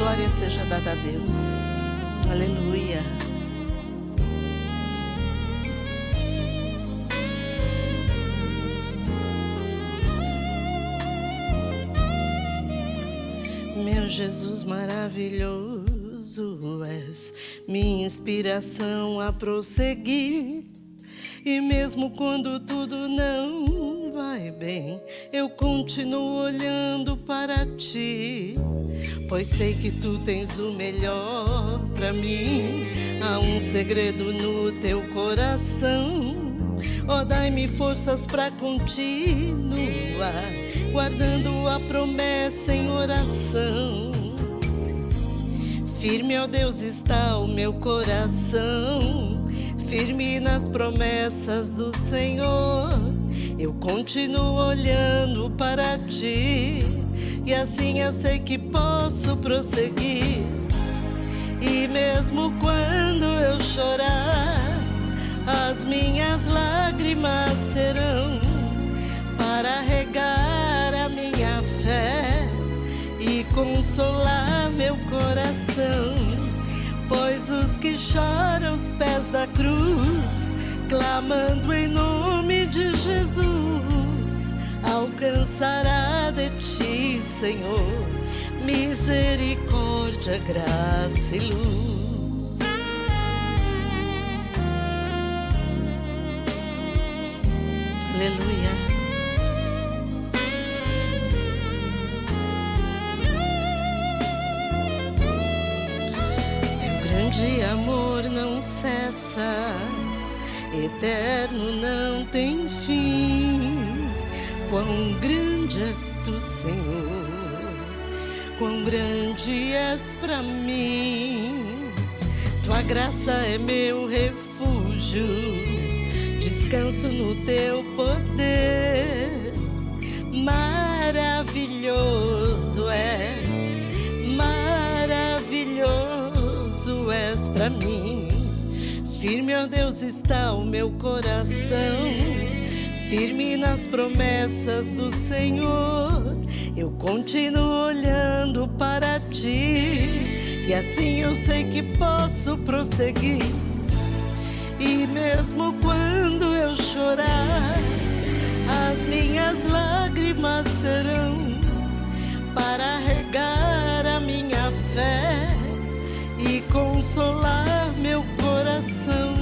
glória seja dada a Deus. Aleluia. Meu Jesus maravilhoso, és minha inspiração a prosseguir. E mesmo quando tudo não vai bem, eu continuo olhando para ti, pois sei que tu tens o melhor para mim. Há um segredo no teu coração, oh, dai-me forças para continuar, guardando a promessa em oração. Firme, ó Deus, está o meu coração, firme nas promessas do Senhor. Eu continuo olhando para ti, e assim eu sei que posso prosseguir. E mesmo quando eu chorar, as minhas lágrimas serão para regar a minha fé e consolar meu coração. Pois os que choram aos pés da cruz, clamando em nome de Jesus, alcançará de ti, Senhor, misericórdia, graça e luz. Aleluia. De amor não cessa, eterno não tem fim. Quão grande és tu, Senhor, quão grande és pra mim. Tua graça é meu refúgio, descanso no teu poder. Maravilhoso és, maravilhoso és pra mim. Firme, ó Deus, está o meu coração, firme nas promessas do Senhor. Eu continuo olhando para ti, e assim eu sei que posso prosseguir. E mesmo quando eu chorar, as minhas lágrimas serão para regar a minha fé e consolar meu coração.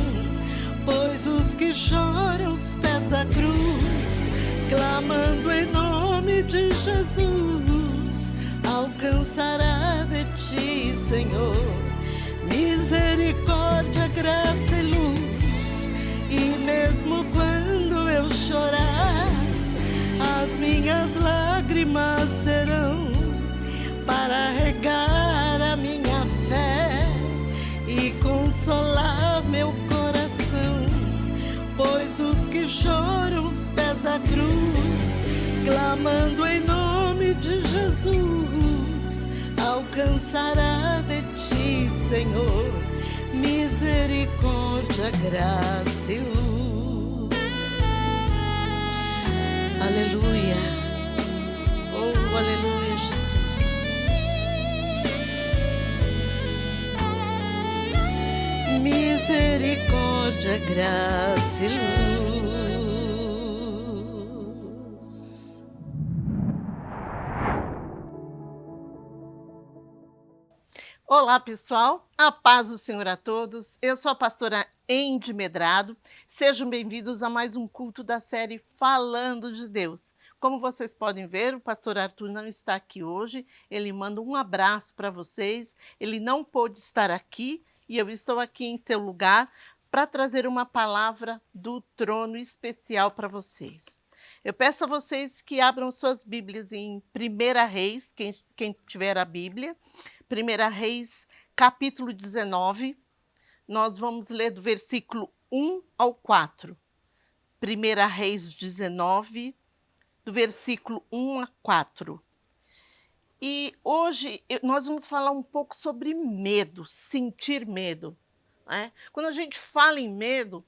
Pois os que choram aos pés da cruz, clamando em nome de Jesus, alcançará de ti, Senhor, misericórdia, graça e luz. E mesmo quando eu chorar, as minhas lágrimas serão para regar a minha fé e consolar meu coração. Pois os que choram aos pés da cruz, clamando em nome de Jesus, alcançará de ti, Senhor, misericórdia, graça e luz. Aleluia. Oh, aleluia, Jesus. Misericórdia, graça e luz. Olá, pessoal, a paz do Senhor a todos. Eu sou a pastora Endy Medrado. Sejam bem-vindos a mais um culto da série Falando de Deus. Como vocês podem ver, o pastor Arthur não está aqui hoje. Ele manda um abraço para vocês. Ele não pôde estar aqui e eu estou aqui em seu lugar para trazer uma palavra do trono especial para vocês. Eu peço a vocês que abram suas Bíblias em 1 Reis, quem tiver a Bíblia. 1 Reis, capítulo 19. Nós vamos ler do versículo 1 ao 4. 1 Reis 19, do versículo 1 a 4. E hoje nós vamos falar um pouco sobre medo, sentir medo, né? Quando a gente fala em medo,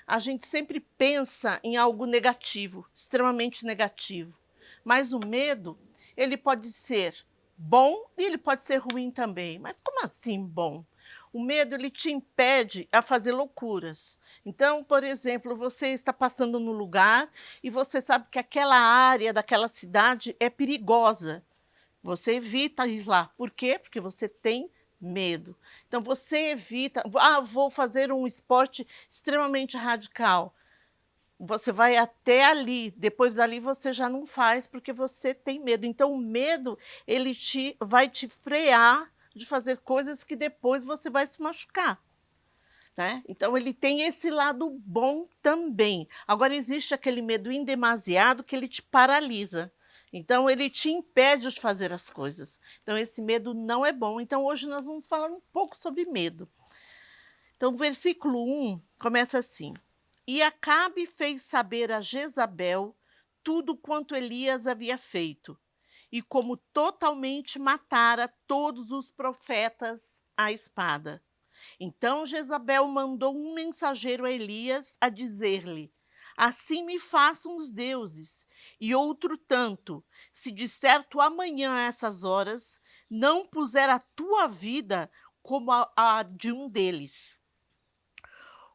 a gente sempre pensa em algo negativo, extremamente negativo. Mas o medo, ele pode ser bom e ele pode ser ruim também. Mas como assim bom? O medo ele te impede a fazer loucuras. Então, por exemplo, você está passando no lugar e você sabe que aquela área daquela cidade é perigosa. Você evita ir lá. Por quê? Porque você tem medo. Então você evita, vou fazer um esporte extremamente radical. Você vai até ali, depois dali você já não faz, porque você tem medo. Então o medo, ele vai te frear de fazer coisas que depois você vai se machucar, né. Então ele tem esse lado bom também. Agora existe aquele medo endemasiado que ele te paralisa. Então ele te impede de fazer as coisas. Então esse medo não é bom. Então hoje nós vamos falar um pouco sobre medo. Então o versículo 1 começa assim: "E Acabe fez saber a Jezabel tudo quanto Elias havia feito, e como totalmente matara todos os profetas à espada. Então Jezabel mandou um mensageiro a Elias a dizer-lhe: Assim me façam os deuses, e outro tanto, se de certo amanhã a essas horas não puser a tua vida como a de um deles.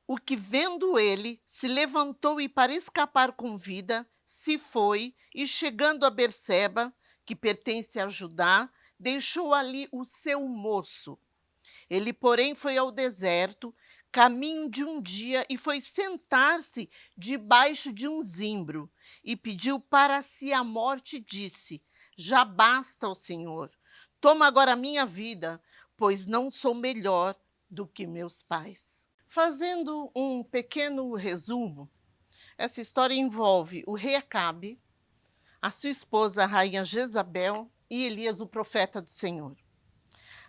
O que, vendo ele, se levantou e, para escapar com vida, se foi, e chegando a Berseba, que pertence a Judá, deixou ali o seu moço. Ele, porém, foi ao deserto, caminho de um dia, e foi sentar-se debaixo de um zimbro, e pediu para si a morte, e disse: Já basta, ó Senhor, toma agora a minha vida, pois não sou melhor do que meus pais. Fazendo um pequeno resumo, essa história envolve o rei Acabe, a sua esposa, a rainha Jezabel, e Elias, o profeta do Senhor.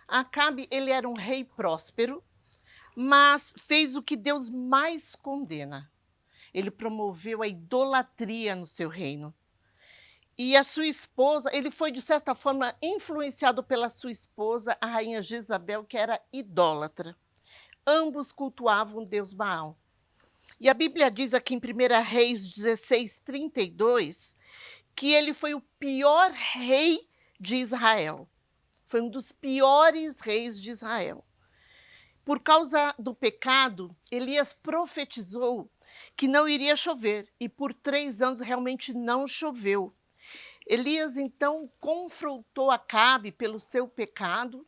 Acabe, ele era um rei próspero, mas fez o que Deus mais condena. Ele promoveu a idolatria no seu reino. E a sua esposa, ele foi de certa forma influenciado pela sua esposa, a rainha Jezabel, que era idólatra. Ambos cultuavam o deus Baal. E a Bíblia diz aqui em 1 Reis 16:32, que ele foi o pior rei de Israel. Foi um dos piores reis de Israel. Por causa do pecado, Elias profetizou que não iria chover, e por 3 anos realmente não choveu. Elias então confrontou Acabe pelo seu pecado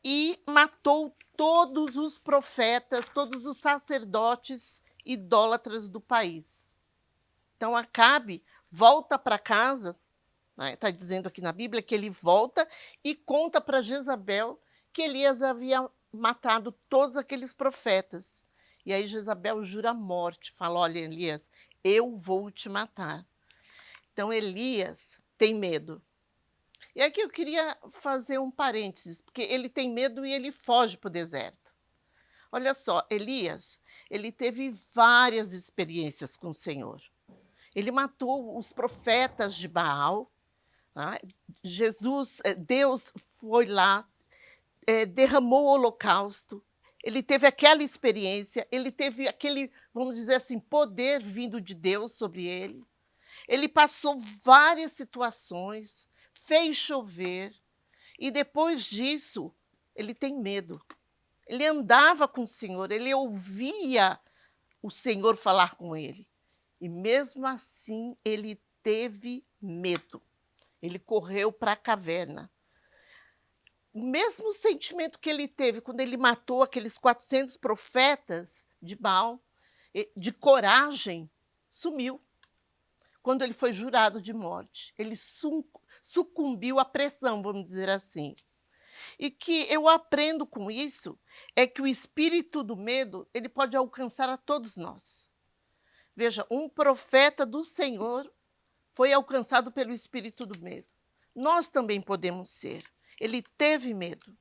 e matou todos os profetas, todos os sacerdotes idólatras do país. Então Acabe volta para casa, está dizendo aqui na Bíblia que ele volta e conta para Jezabel que Elias havia matado todos aqueles profetas. E aí Jezabel jura a morte, fala: olha, Elias, eu vou te matar. Então Elias tem medo. E aqui eu queria fazer um parênteses, porque ele tem medo e ele foge para o deserto. Olha só, Elias, ele teve várias experiências com o Senhor. Ele matou os profetas de Baal, tá? Deus foi lá, derramou o holocausto, ele teve aquela experiência, ele teve aquele, vamos dizer assim, poder vindo de Deus sobre ele. Ele passou várias situações, fez chover, e depois disso, ele tem medo. Ele andava com o Senhor, ele ouvia o Senhor falar com ele. E mesmo assim, ele teve medo. Ele correu para a caverna. O mesmo sentimento que ele teve quando ele matou aqueles 400 profetas de Baal, de coragem, sumiu. Quando ele foi jurado de morte, ele sucumbiu à pressão, vamos dizer assim. E que eu aprendo com isso é que o espírito do medo, ele pode alcançar a todos nós. Veja, um profeta do Senhor foi alcançado pelo espírito do medo. Nós também podemos ser. Ele teve medo.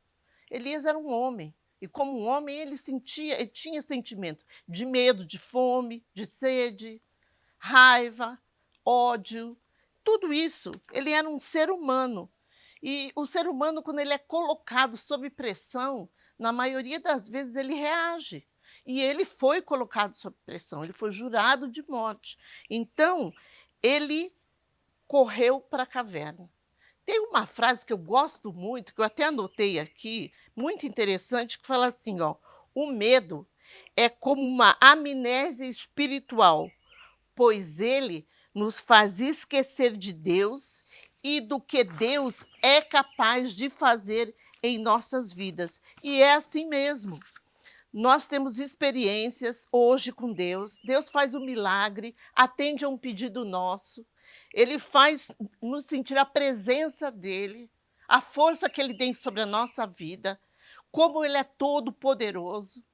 Elias era um homem, e como um homem ele tinha sentimento de medo, de fome, de sede, raiva, ódio, tudo isso. Ele era um ser humano. E o ser humano, quando ele é colocado sob pressão, na maioria das vezes ele reage. E ele foi colocado sob pressão, ele foi jurado de morte. Então, ele correu para a caverna. Tem uma frase que eu gosto muito, que eu até anotei aqui, muito interessante, que fala assim, ó: "O medo é como uma amnésia espiritual, pois ele nos faz esquecer de Deus e do que Deus é capaz de fazer em nossas vidas". E é assim mesmo. Nós temos experiências hoje com Deus. Deus faz um milagre, atende a um pedido nosso. Ele faz nos sentir a presença dele, a força que ele tem sobre a nossa vida, como ele é todo poderoso.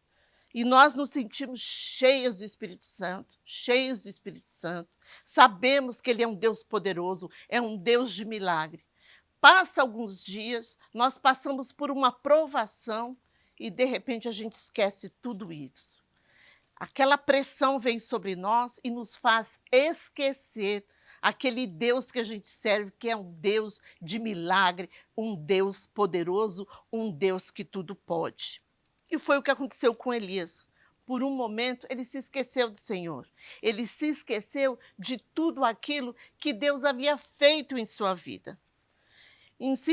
E nós nos sentimos cheias do Espírito Santo, cheios do Espírito Santo. Sabemos que ele é um Deus poderoso, é um Deus de milagre. Passa alguns dias, nós passamos por uma provação e de repente a gente esquece tudo isso. Aquela pressão vem sobre nós e nos faz esquecer aquele Deus que a gente serve, que é um Deus de milagre, um Deus poderoso, um Deus que tudo pode. E foi o que aconteceu com Elias. Por um momento, ele se esqueceu do Senhor. Ele se esqueceu de tudo aquilo que Deus havia feito em sua vida. Em 2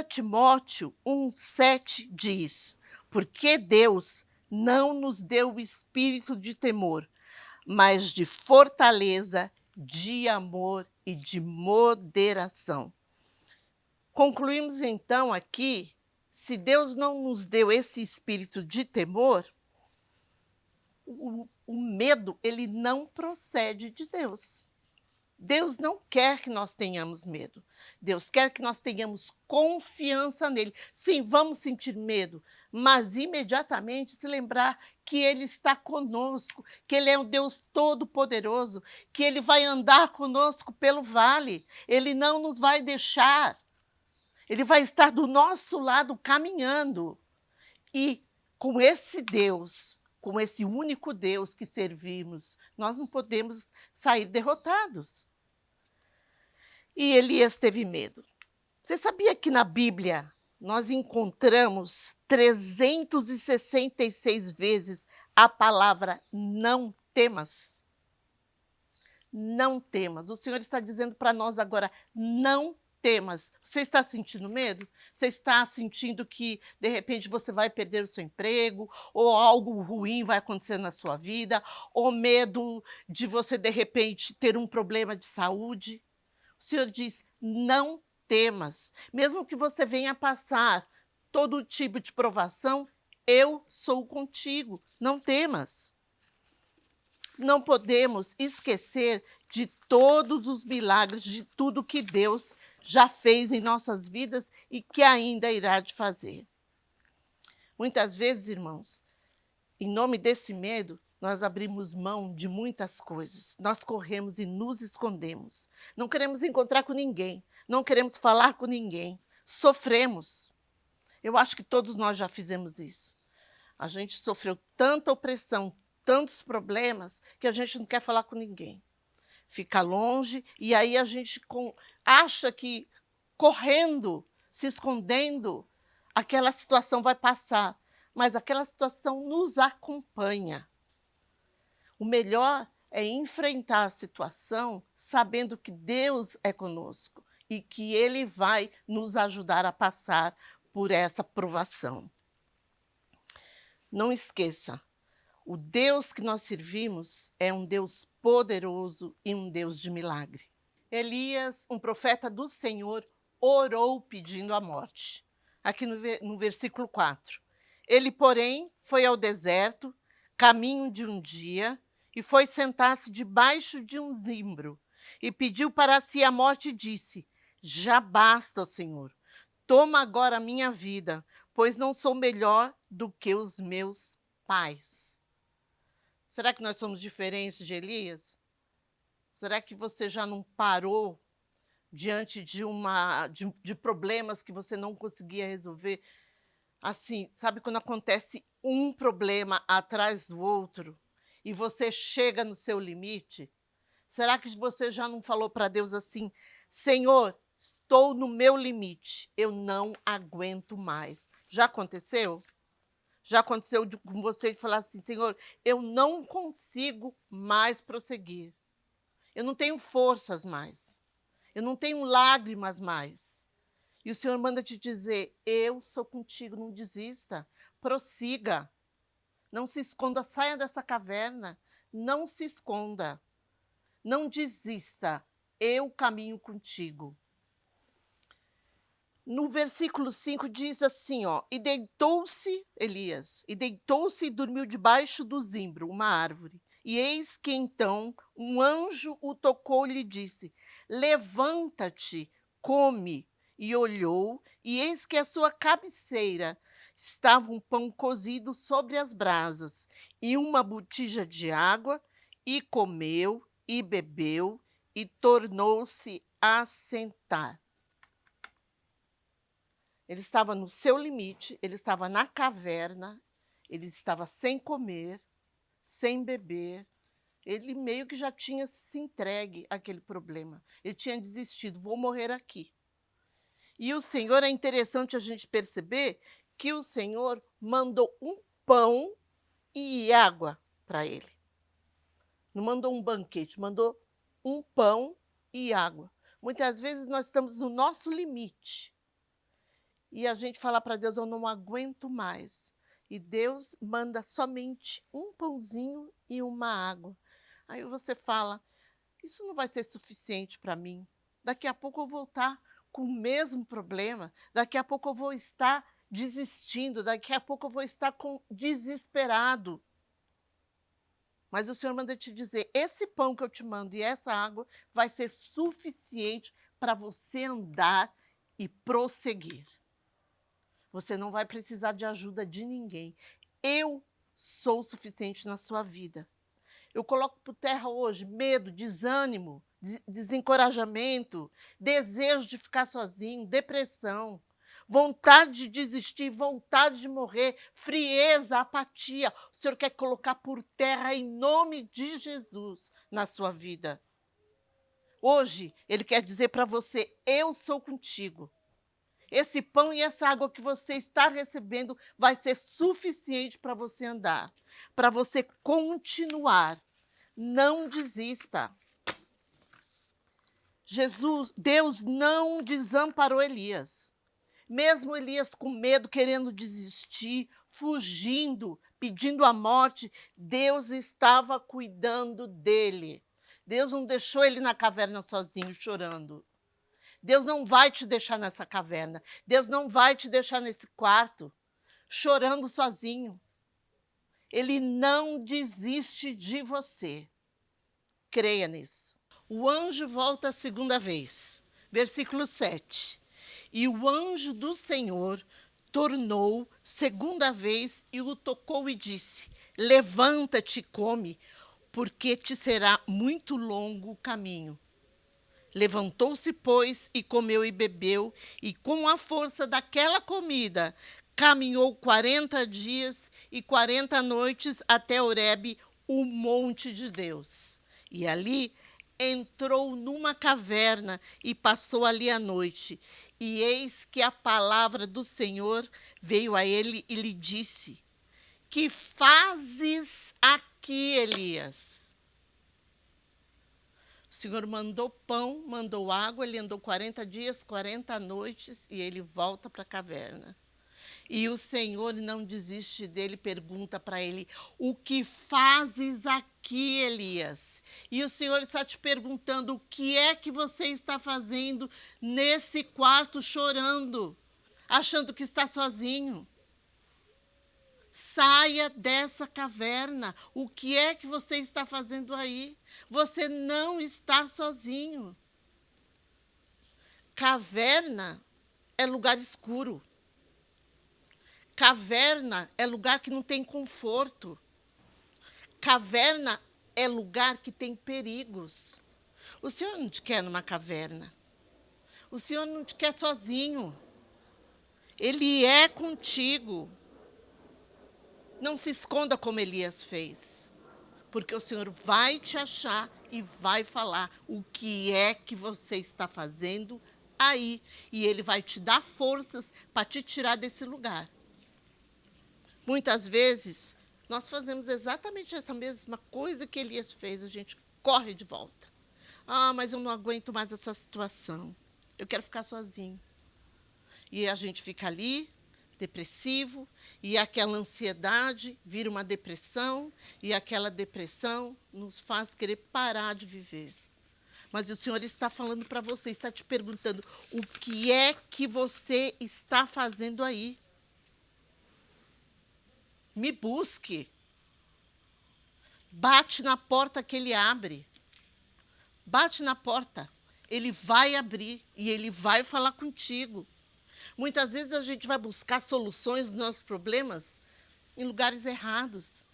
Timóteo 1,7 diz: porque Deus não nos deu o espírito de temor, mas de fortaleza, de amor e de moderação. Concluímos então aqui, se Deus não nos deu esse espírito de temor, o medo, ele não procede de Deus. Deus não quer que nós tenhamos medo. Deus quer que nós tenhamos confiança nele. Sim, vamos sentir medo, mas imediatamente se lembrar que ele está conosco, que ele é um Deus todo-poderoso, que ele vai andar conosco pelo vale, ele não nos vai deixar. Ele vai estar do nosso lado caminhando. E com esse Deus, com esse único Deus que servimos, nós não podemos sair derrotados. E Elias teve medo. Você sabia que na Bíblia nós encontramos 366 vezes a palavra não temas? Não temas. O Senhor está dizendo para nós agora, não temas. Você está sentindo medo? Você está sentindo que, de repente, você vai perder o seu emprego, ou algo ruim vai acontecer na sua vida, ou medo de você, de repente, ter um problema de saúde? O Senhor diz: não temas. Mesmo que você venha passar todo tipo de provação, eu sou contigo. Não temas. Não podemos esquecer de todos os milagres, de tudo que Deus já fez em nossas vidas e que ainda irá de fazer. Muitas vezes, irmãos, em nome desse medo, nós abrimos mão de muitas coisas. Nós corremos e nos escondemos. Não queremos encontrar com ninguém. Não queremos falar com ninguém. Sofremos. Eu acho que todos nós já fizemos isso. A gente sofreu tanta opressão, tantos problemas, que a gente não quer falar com ninguém. Fica longe e aí a gente acha que correndo, se escondendo, aquela situação vai passar. Mas aquela situação nos acompanha. O melhor é enfrentar a situação sabendo que Deus é conosco e que Ele vai nos ajudar a passar por essa provação. Não esqueça, o Deus que nós servimos é um Deus poderoso e um Deus de milagre. Elias, um profeta do Senhor, orou pedindo a morte. Aqui no versículo 4. Ele, porém, foi ao deserto, caminho de um dia, e foi sentar-se debaixo de um zimbro, e pediu para si a morte e disse: já basta, Senhor, toma agora a minha vida, pois não sou melhor do que os meus pais. Será que nós somos diferentes de Elias? Será que você já não parou diante de problemas que você não conseguia resolver? Assim, sabe quando acontece um problema atrás do outro e você chega no seu limite? Será que você já não falou para Deus assim: Senhor, estou no meu limite, eu não aguento mais? Já aconteceu? Já aconteceu com você de falar assim: Senhor, eu não consigo mais prosseguir. Eu não tenho forças mais. Eu não tenho lágrimas mais. E o Senhor manda te dizer: eu sou contigo, não desista, prossiga, não se esconda, saia dessa caverna, não se esconda, não desista, eu caminho contigo. No versículo 5 diz assim, ó: e deitou-se Elias, e deitou-se e dormiu debaixo do zimbro, uma árvore. E eis que então um anjo o tocou e lhe disse: levanta-te, come. E olhou, e eis que à sua cabeceira estava um pão cozido sobre as brasas, e uma botija de água, e comeu, e bebeu, e tornou-se a sentar. Ele estava no seu limite, ele estava na caverna, ele estava sem comer, sem beber. Ele meio que já tinha se entregue àquele problema. Ele tinha desistido, vou morrer aqui. E o Senhor, é interessante a gente perceber que o Senhor mandou um pão e água para ele. Não mandou um banquete, mandou um pão e água. Muitas vezes nós estamos no nosso limite. E a gente fala para Deus: eu não aguento mais. E Deus manda somente um pãozinho e uma água. Aí você fala: isso não vai ser suficiente para mim. Daqui a pouco eu vou estar com o mesmo problema. Daqui a pouco eu vou estar desistindo. Daqui a pouco eu vou estar desesperado. Mas o Senhor manda te dizer: esse pão que eu te mando e essa água vai ser suficiente para você andar e prosseguir. Você não vai precisar de ajuda de ninguém. Eu sou o suficiente na sua vida. Eu coloco por terra hoje medo, desânimo, desencorajamento, desejo de ficar sozinho, depressão, vontade de desistir, vontade de morrer, frieza, apatia. O Senhor quer colocar por terra em nome de Jesus na sua vida. Hoje, Ele quer dizer para você: eu sou contigo. Esse pão e essa água que você está recebendo vai ser suficiente para você andar, para você continuar. Não desista. Deus não desamparou Elias. Mesmo Elias com medo, querendo desistir, fugindo, pedindo a morte, Deus estava cuidando dele. Deus não deixou ele na caverna sozinho, chorando. Deus não vai te deixar nessa caverna. Deus não vai te deixar nesse quarto, chorando sozinho. Ele não desiste de você. Creia nisso. O anjo volta a segunda vez. Versículo 7. E o anjo do Senhor tornou segunda vez e o tocou e disse: levanta-te e come, porque te será muito longo o caminho. Levantou-se, pois, e comeu e bebeu, e com a força daquela comida, caminhou 40 dias e 40 noites até Horebe, o monte de Deus. E ali entrou numa caverna e passou ali a noite. E eis que a palavra do Senhor veio a ele e lhe disse: que fazes aqui, Elias? O Senhor mandou pão, mandou água, ele andou 40 dias, 40 noites e ele volta para a caverna. E o Senhor não desiste dele, pergunta para ele: o que fazes aqui, Elias? E o Senhor está te perguntando: o que é que você está fazendo nesse quarto chorando, achando que está sozinho? Saia dessa caverna. O que é que você está fazendo aí? Você não está sozinho. Caverna é lugar escuro. Caverna é lugar que não tem conforto. Caverna é lugar que tem perigos. O Senhor não te quer numa caverna. O Senhor não te quer sozinho. Ele é contigo. Não se esconda como Elias fez, porque o Senhor vai te achar e vai falar o que é que você está fazendo aí. E Ele vai te dar forças para te tirar desse lugar. Muitas vezes, nós fazemos exatamente essa mesma coisa que Elias fez, a gente corre de volta. Ah, mas eu não aguento mais essa situação. Eu quero ficar sozinho. E a gente fica ali, depressivo, e aquela ansiedade vira uma depressão, e aquela depressão nos faz querer parar de viver. Mas o Senhor está falando para você, está te perguntando, o que é que você está fazendo aí? Me busque. Bate na porta que ele abre. Bate na porta. Ele vai abrir e ele vai falar contigo. Muitas vezes a gente vai buscar soluções dos nossos problemas em lugares errados.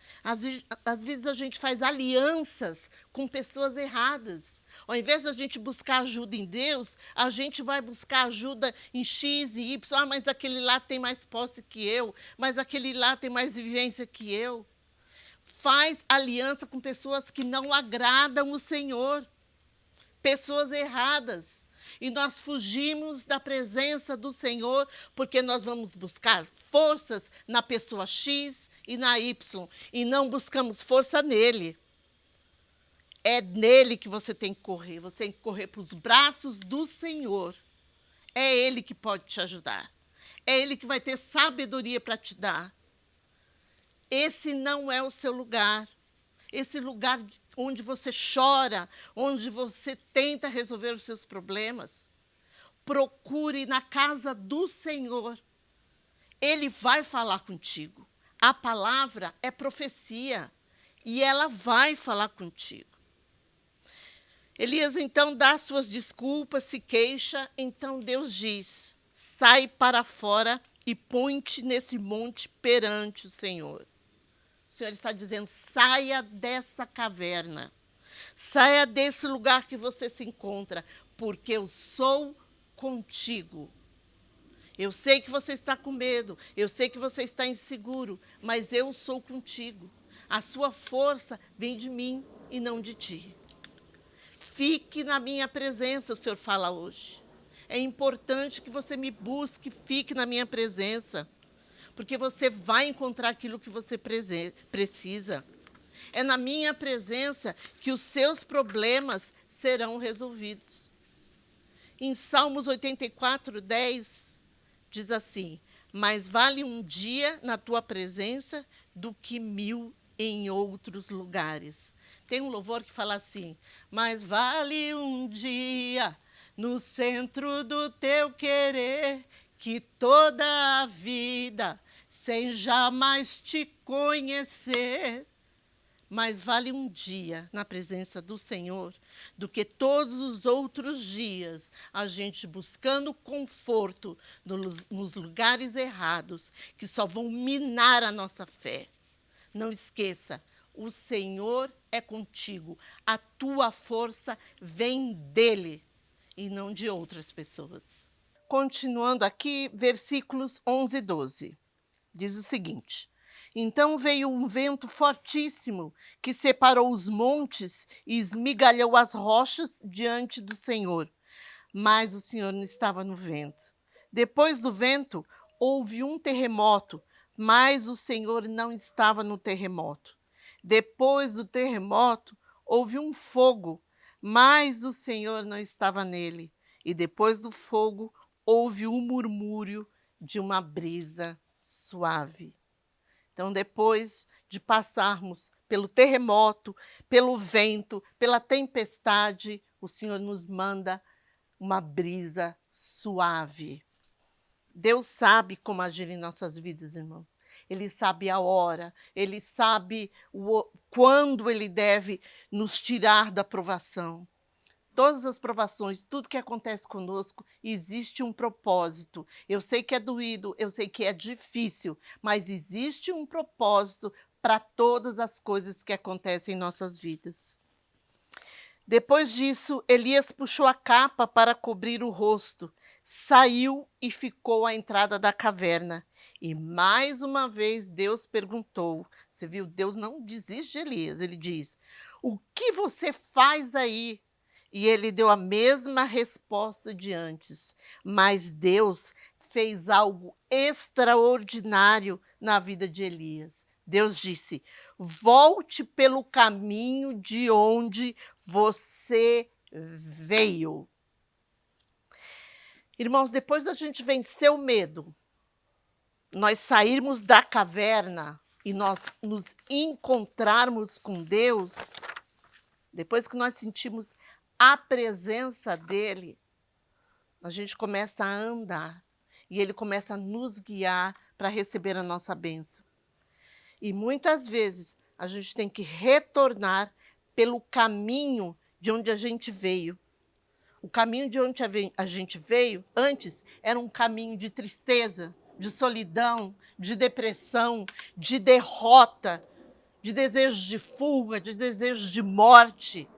Às vezes a gente faz alianças com pessoas erradas. Ao invés de a gente buscar ajuda em Deus, a gente vai buscar ajuda em X e Y. Ah, mas aquele lá tem mais posse que eu, mas aquele lá tem mais vivência que eu. Faz aliança com pessoas que não agradam o Senhor, pessoas erradas. E nós fugimos da presença do Senhor porque nós vamos buscar forças na pessoa X e na Y e não buscamos força nele. É nele que você tem que correr. Você tem que correr para os braços do Senhor. É ele que pode te ajudar. É ele que vai ter sabedoria para te dar. Esse não é o seu lugar. Esse lugar onde você chora, onde você tenta resolver os seus problemas. Procure na casa do Senhor. Ele vai falar contigo. A palavra é profecia e ela vai falar contigo. Elias então dá suas desculpas, se queixa, então Deus diz, sai para fora e põe-te nesse monte perante o Senhor. O Senhor está dizendo, saia dessa caverna, saia desse lugar que você se encontra, porque eu sou contigo. Eu sei que você está com medo, eu sei que você está inseguro, mas eu sou contigo. A sua força vem de mim e não de ti. Fique na minha presença, o Senhor fala hoje. É importante que você me busque, fique na minha presença, porque você vai encontrar aquilo que você precisa. É na minha presença que os seus problemas serão resolvidos. Em Salmos 84, 10, diz assim, mais vale um dia na tua presença do que 1000 em outros lugares. Tem um louvor que fala assim, mais vale um dia no centro do teu querer que toda a vida sem jamais te conhecer. Mais vale um dia na presença do Senhor do que todos os outros dias a gente buscando conforto nos lugares errados que só vão minar a nossa fé. Não esqueça, o Senhor é contigo. A tua força vem dele e não de outras pessoas. Continuando aqui, versículos 11 e 12. Diz o seguinte, então veio um vento fortíssimo que separou os montes e esmigalhou as rochas diante do Senhor. Mas o Senhor não estava no vento. Depois do vento, houve um terremoto, mas o Senhor não estava no terremoto. Depois do terremoto, houve um fogo, mas o Senhor não estava nele. E depois do fogo, houve um murmúrio de uma brisa suave. Então, depois de passarmos pelo terremoto, pelo vento, pela tempestade, o Senhor nos manda uma brisa suave. Deus sabe como agir em nossas vidas, irmão. Ele sabe a hora, ele sabe quando ele deve nos tirar da provação. Todas as provações, tudo que acontece conosco, existe um propósito. Eu sei que é doído, eu sei que é difícil, mas existe um propósito para todas as coisas que acontecem em nossas vidas. Depois disso, Elias puxou a capa para cobrir o rosto, saiu e ficou à entrada da caverna. E mais uma vez Deus perguntou, você viu, Deus não desiste de Elias, ele diz, o que você faz aí? E ele deu a mesma resposta de antes, mas Deus fez algo extraordinário na vida de Elias. Deus disse, volte pelo caminho de onde você veio. Irmãos, depois da gente vencer o medo, nós sairmos da caverna e nós nos encontrarmos com Deus, depois que nós sentimos a presença dele, a gente começa a andar e ele começa a nos guiar para receber a nossa bênção. E muitas vezes a gente tem que retornar pelo caminho de onde a gente veio. O caminho de onde a gente veio antes era um caminho de tristeza, de solidão, de depressão, de derrota, de desejo de fuga, de desejo de morte.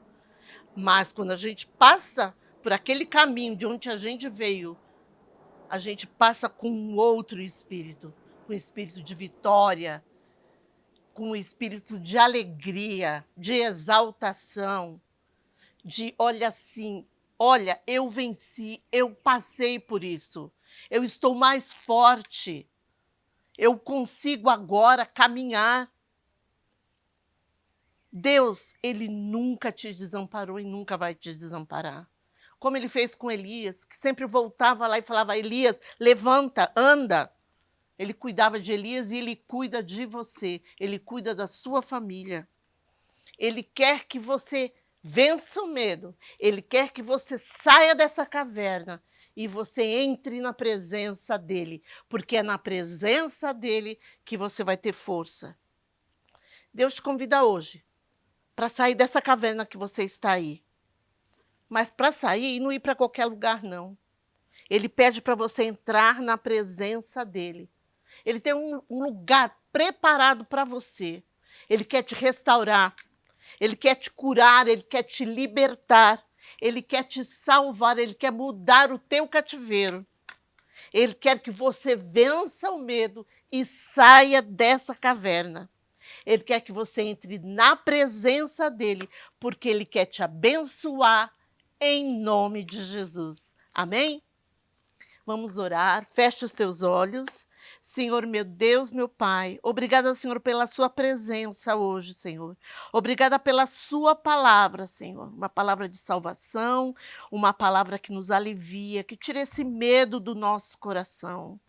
Mas quando a gente passa por aquele caminho de onde a gente veio, a gente passa com um outro espírito, com o espírito de vitória, com o espírito de alegria, de exaltação, de olha assim, olha, eu venci, eu passei por isso, eu estou mais forte, eu consigo agora caminhar. Deus, ele nunca te desamparou e nunca vai te desamparar. Como ele fez com Elias, que sempre voltava lá e falava, Elias, levanta, anda. Ele cuidava de Elias e ele cuida de você, ele cuida da sua família. Ele quer que você vença o medo, ele quer que você saia dessa caverna e você entre na presença dele, porque é na presença dele que você vai ter força. Deus te convida hoje para sair dessa caverna que você está aí. Mas para sair e não ir para qualquer lugar, não. Ele pede para você entrar na presença dele. Ele tem um lugar preparado para você. Ele quer te restaurar. Ele quer te curar. Ele quer te libertar. Ele quer te salvar. Ele quer mudar o teu cativeiro. Ele quer que você vença o medo e saia dessa caverna. Ele quer que você entre na presença dele, porque ele quer te abençoar em nome de Jesus. Amém? Vamos orar, feche os teus olhos. Senhor, meu Deus, meu Pai, obrigada, Senhor, pela sua presença hoje, Senhor. Obrigada pela sua palavra, Senhor. Uma palavra de salvação, uma palavra que nos alivia, que tira esse medo do nosso coração.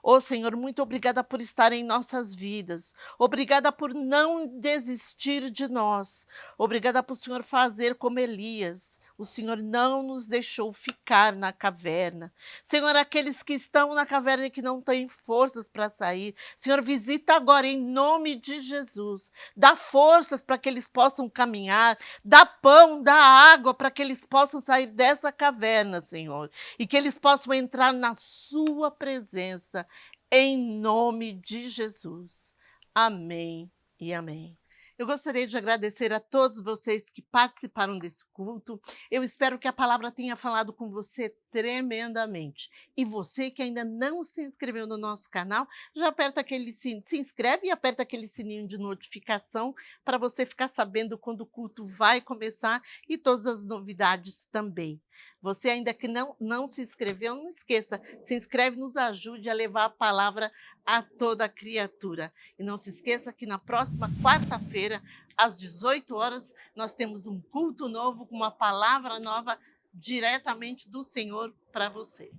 Ô, Senhor, muito obrigada por estar em nossas vidas. Obrigada por não desistir de nós. Obrigada por o Senhor fazer como Elias. O Senhor não nos deixou ficar na caverna. Senhor, aqueles que estão na caverna e que não têm forças para sair, Senhor, visita agora em nome de Jesus. Dá forças para que eles possam caminhar, dá pão, dá água para que eles possam sair dessa caverna, Senhor, e que eles possam entrar na sua presença, em nome de Jesus. Amém e amém. Eu gostaria de agradecer a todos vocês que participaram desse culto. Eu espero que a palavra tenha falado com você tremendamente. E você que ainda não se inscreveu no nosso canal, já aperta aquele sininho, se inscreve e aperta aquele sininho de notificação para você ficar sabendo quando o culto vai começar e todas as novidades também. Você ainda que não se inscreveu, não esqueça, se inscreve, nos ajude a levar a palavra a toda criatura. E não se esqueça que na próxima quarta-feira, às 18 horas, nós temos um culto novo, com uma palavra nova, diretamente do Senhor para você.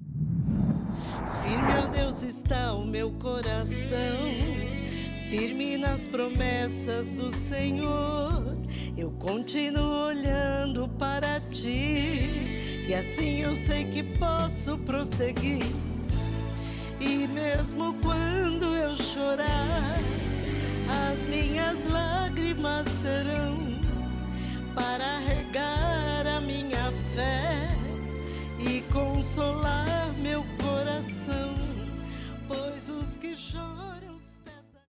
Firme, ó Deus, está o meu coração, firme nas promessas do Senhor. Eu continuo olhando para ti, e assim eu sei que posso prosseguir. E mesmo quando eu chorar,